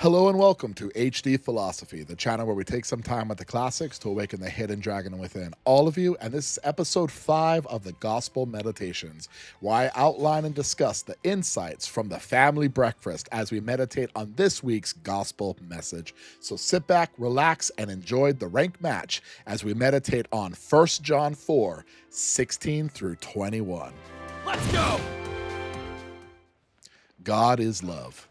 Hello and welcome to HD Philosophy, the channel where we take some time with the classics to awaken the hidden dragon within all of you. And this is episode 5 of the Gospel Meditations, where I outline and discuss the insights from the family breakfast as we meditate on this week's gospel message. So sit back, relax, and enjoy the rank match as we meditate on 1 John 4, 16 through 21. Let's go! God is love.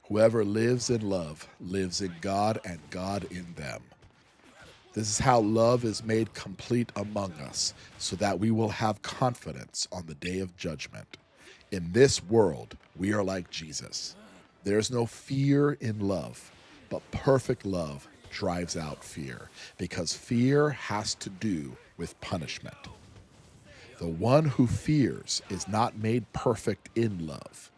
Whoever lives in love lives in God and God in them. This is how love is made complete among us, so that we will have confidence on the day of judgment. In this world, we are like Jesus. There's no fear in love, but perfect love drives out fear, because fear has to do with punishment. The one who fears is not made perfect in love.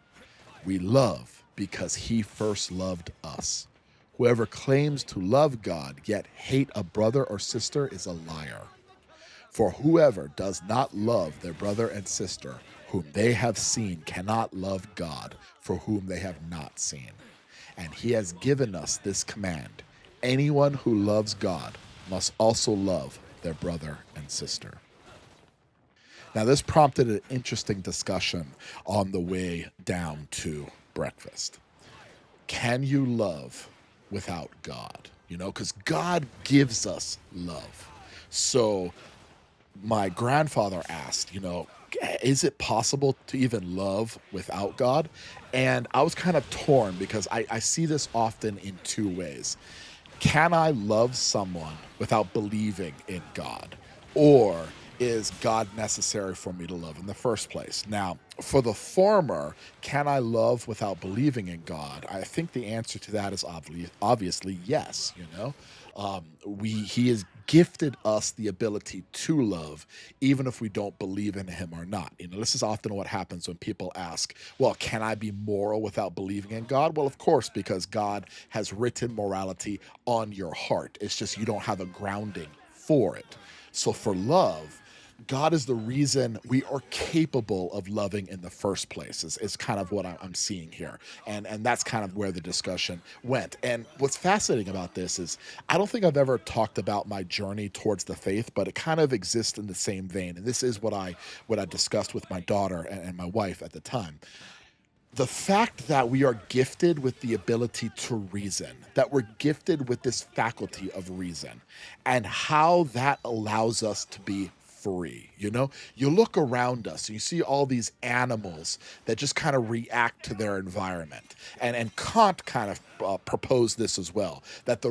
We love because he first loved us. Whoever claims to love God yet hate a brother or sister is a liar. For whoever does not love their brother and sister whom they have seen cannot love God for whom they have not seen. And he has given us this command: anyone who loves God must also love their brother and sister. Now, this prompted an interesting discussion on the way down to breakfast. Can you love without God? Because God gives us love. So my grandfather asked, is it possible to even love without God? And I was kind of torn because I see this often in two ways. Can I love someone without believing in God? Or is God necessary for me to love in the first place? Now, for the former, can I love without believing in God? I think the answer to that is obviously yes. He has gifted us the ability to love, even if we don't believe in him or not. This is often what happens when people ask, well, can I be moral without believing in God? Well, of course, because God has written morality on your heart. It's just you don't have a grounding for it. So for love, God is the reason we are capable of loving in the first place, is kind of what I'm seeing here. And that's kind of where the discussion went. And what's fascinating about this is I don't think I've ever talked about my journey towards the faith, but it kind of exists in the same vein. And this is what I discussed with my daughter and my wife at the time. The fact that we are gifted with the ability to reason, that we're gifted with this faculty of reason, and how that allows us to be free. You look around us and you see all these animals that just kind of react to their environment. And Kant kind of proposed this as well, that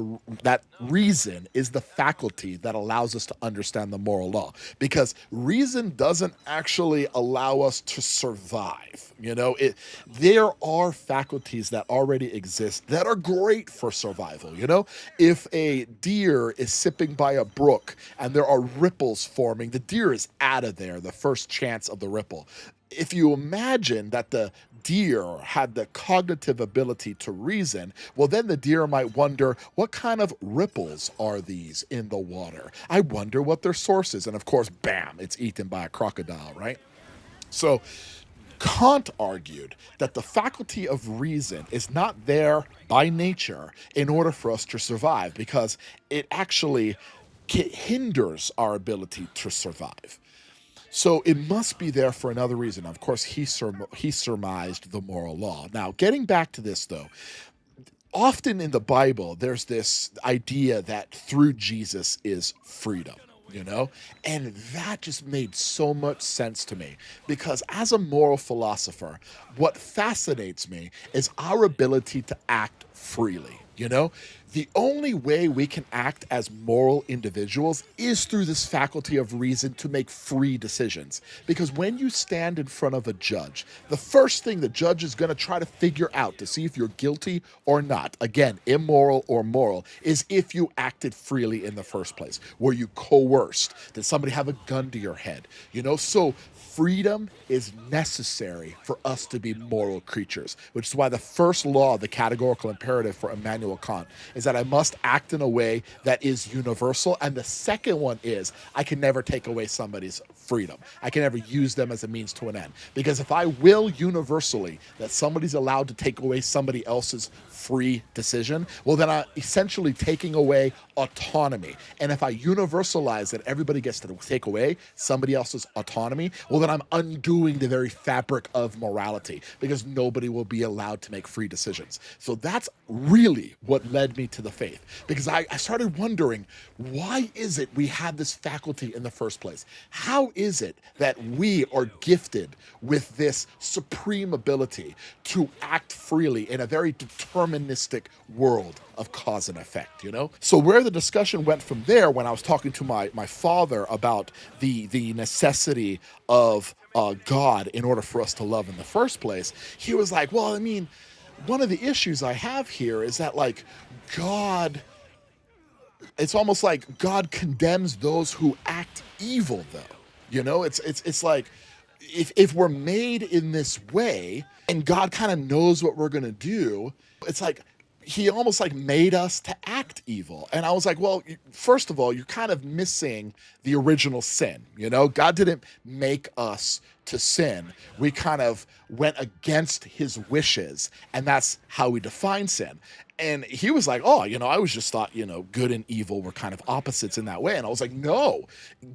that reason is the faculty that allows us to understand the moral law, because reason doesn't actually allow us to survive. There are faculties that already exist that are great for survival. If a deer is sipping by a brook and there are ripples forming, the deer is out of there the first chance of the ripple. If you imagine that the deer had the cognitive ability to reason, well, then the deer might wonder, what kind of ripples are these in the water? I wonder what their source is. And of course, bam, it's eaten by a crocodile, right? So Kant argued that the faculty of reason is not there by nature in order for us to survive, because it actually hinders our ability to survive. So it must be there for another reason. Of course, he surmised the moral law. Now, getting back to this, though, often in the Bible, there's this idea that through Jesus is freedom. And that just made so much sense to me, because as a moral philosopher, what fascinates me is our ability to act freely. The only way we can act as moral individuals is through this faculty of reason to make free decisions. Because when you stand in front of a judge, the first thing the judge is going to try to figure out to see if you're guilty or not, again, immoral or moral, is if you acted freely in the first place. Were you coerced? Did somebody have a gun to your head? So freedom is necessary for us to be moral creatures, which is why the first law, the categorical imperative for Immanuel Kant, is that I must act in a way that is universal. And the second one is I can never take away somebody's freedom. I can never use them as a means to an end. Because if I will universally that somebody's allowed to take away somebody else's free decision, well, then I'm essentially taking away autonomy. And if I universalize that everybody gets to take away somebody else's autonomy, well, then I'm undoing the very fabric of morality, because nobody will be allowed to make free decisions. So that's really what led me to the faith, because I started wondering, why is it we have this faculty in the first place? How is it that we are gifted with this supreme ability to act freely in a very deterministic world of cause and effect, you know? So where the discussion went from there, when I was talking to my father about the necessity of God in order for us to love in the first place, he was like, well, I mean, one of the issues I have here is that, like, God, it's almost like God condemns those who act evil, though. You know, it's like, if we're made in this way and God kind of knows what we're going to do, it's like he almost like made us to act evil. And I was like, well, first of all, you're kind of missing the original sin. You know, God didn't make us to sin. We kind of went against his wishes, and that's how we define sin. And he was like, oh, you know, I was just thought, you know, good and evil were kind of opposites in that way. And I was like, no,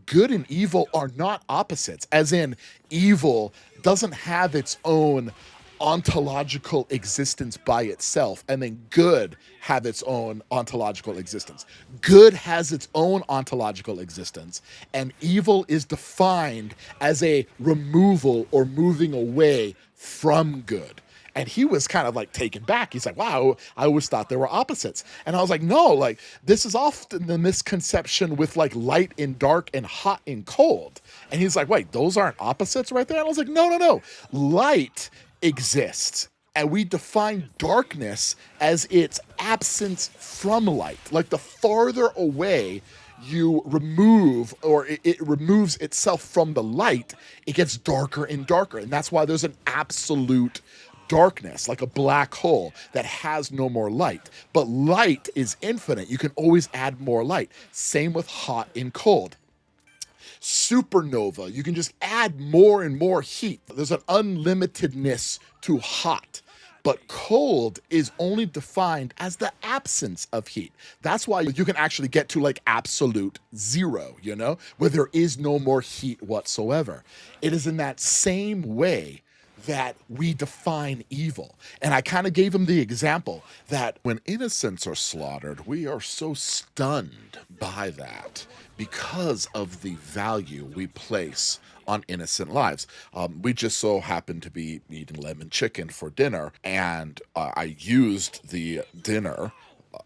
good and evil are not opposites, as in evil doesn't have its own ontological existence by itself, and then good have its own ontological existence. Good has its own ontological existence, and evil is defined as a removal or moving away from good. And he was kind of like taken back. He's like, wow, I always thought there were opposites. And I was like, no, like, this is often the misconception with like light and dark and hot and cold. And he's like, wait, those aren't opposites right there? And I was like, no. Light exists, and we define darkness as its absence from light. Like, the farther away you remove, or it removes itself from the light, it gets darker and darker. And that's why there's an absolute darkness, like a black hole that has no more light. But light is infinite. You can always add more light. Same with hot and cold. Supernova, you can just add more and more heat. There's an unlimitedness to hot. But cold is only defined as the absence of heat. That's why you can actually get to like absolute zero, you know, where there is no more heat whatsoever. It is in that same way that we define evil. And I kind of gave him the example that when innocents are slaughtered, we are so stunned by that because of the value we place on innocent lives. We just so happened to be eating lemon chicken for dinner, and I used the dinner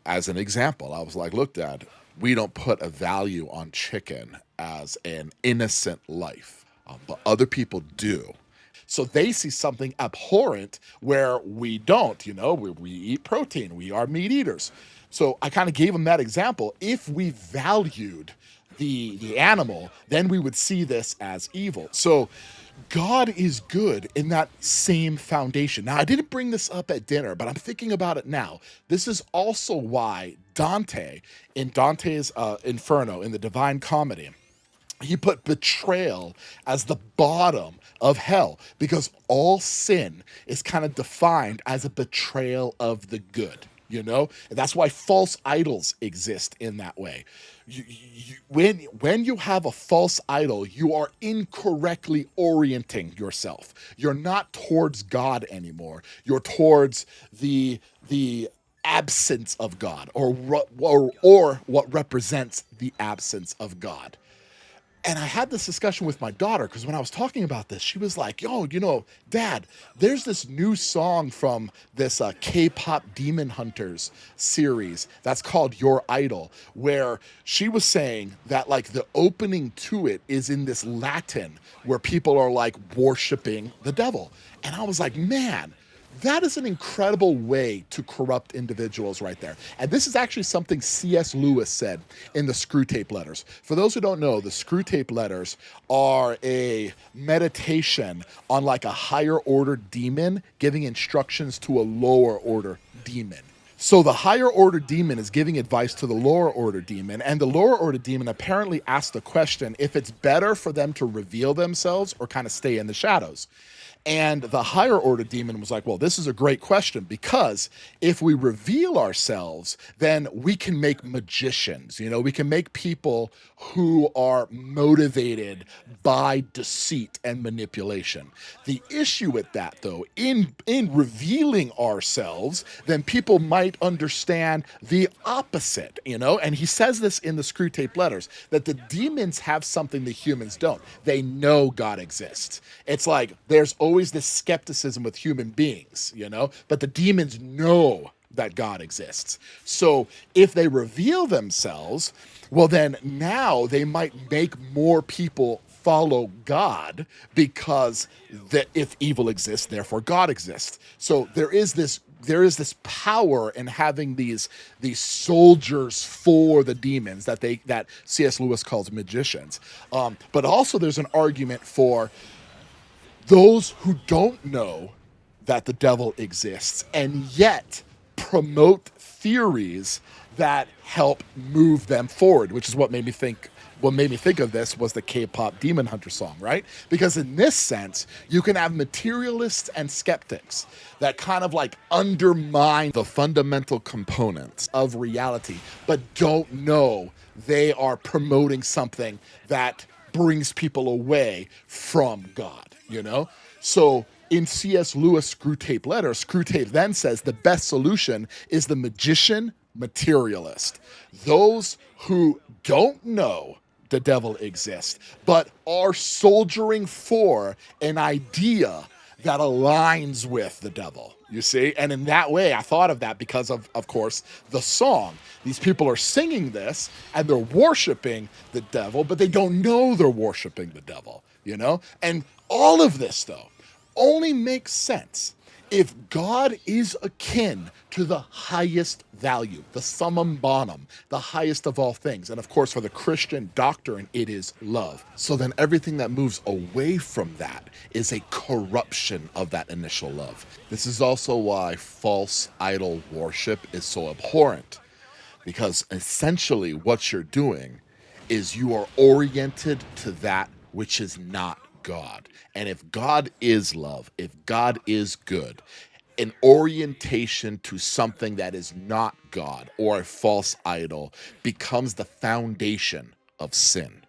as an example. I was like, look, Dad, we don't put a value on chicken as an innocent life, but other people do. So they see something abhorrent where we don't, you know, we eat protein, we are meat eaters. So I kind of gave them that example. If we valued the animal, then we would see this as evil. So God is good in that same foundation. Now, I didn't bring this up at dinner, but I'm thinking about it now. This is also why Dante, in Dante's Inferno, in the Divine Comedy, he put betrayal as the bottom of hell, because all sin is kind of defined as a betrayal of the good, you know? And that's why false idols exist in that way. When you have a false idol, you are incorrectly orienting yourself. You're not towards God anymore. You're towards the absence of God, or what represents the absence of God. And I had this discussion with my daughter, because when I was talking about this, she was like, yo, you know, Dad, there's this new song from this K-pop Demon Hunters series that's called Your Idol, where she was saying that like the opening to it is in this Latin where people are like worshiping the devil. And I was like, man, that is an incredible way to corrupt individuals right there. And this is actually something C.S. Lewis said in the Screw Tape Letters. For those who don't know, the Screw Tape Letters are a meditation on like a higher order demon giving instructions to a lower order demon. So the higher order demon is giving advice to the lower order demon, and the lower order demon apparently asked the question if it's better for them to reveal themselves or kind of stay in the shadows. And the higher order demon was like, well, this is a great question, because if we reveal ourselves, then we can make magicians. We can make people who are motivated by deceit and manipulation. The issue with that, though, in revealing ourselves, then people might understand the opposite, and he says this in the Screw Tape Letters, that the demons have something the humans don't. They know God exists. It's like there's always this skepticism with human beings, but the demons know that God exists. So if they reveal themselves, well, then now they might make more people follow God, because if evil exists, therefore God exists. So there is this power in having these soldiers for the demons that C.S. Lewis calls magicians. But also there's an argument for those who don't know that the devil exists and yet promote theories that help move them forward, which is what made me think of this was the K-pop Demon Hunter song, right? Because in this sense, you can have materialists and skeptics that kind of like undermine the fundamental components of reality, but don't know they are promoting something that brings people away from God. So in C.S. Lewis' Screw Tape Letter, Screw Tape then says the best solution is the magician materialist. Those who don't know the devil exists, but are soldiering for an idea that aligns with the devil, you see? And in that way, I thought of that because of course, the song. These people are singing this and they're worshiping the devil, but they don't know they're worshiping the devil, And all of this, though, only makes sense if God is akin to the highest value, the summum bonum, the highest of all things. And of course, for the Christian doctrine, it is love. So then everything that moves away from that is a corruption of that initial love. This is also why false idol worship is so abhorrent, because essentially what you're doing is you are oriented to that which is not God. And if God is love, if God is good, an orientation to something that is not God or a false idol becomes the foundation of sin.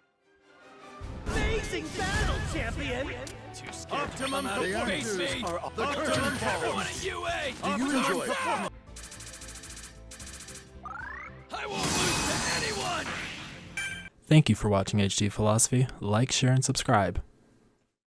Amazing battle, champion! Optimum performance! The curtain everyone at UA! Do you enjoy it? I won't lose to anyone! Thank you for watching HD Philosophy. Like, share, and subscribe.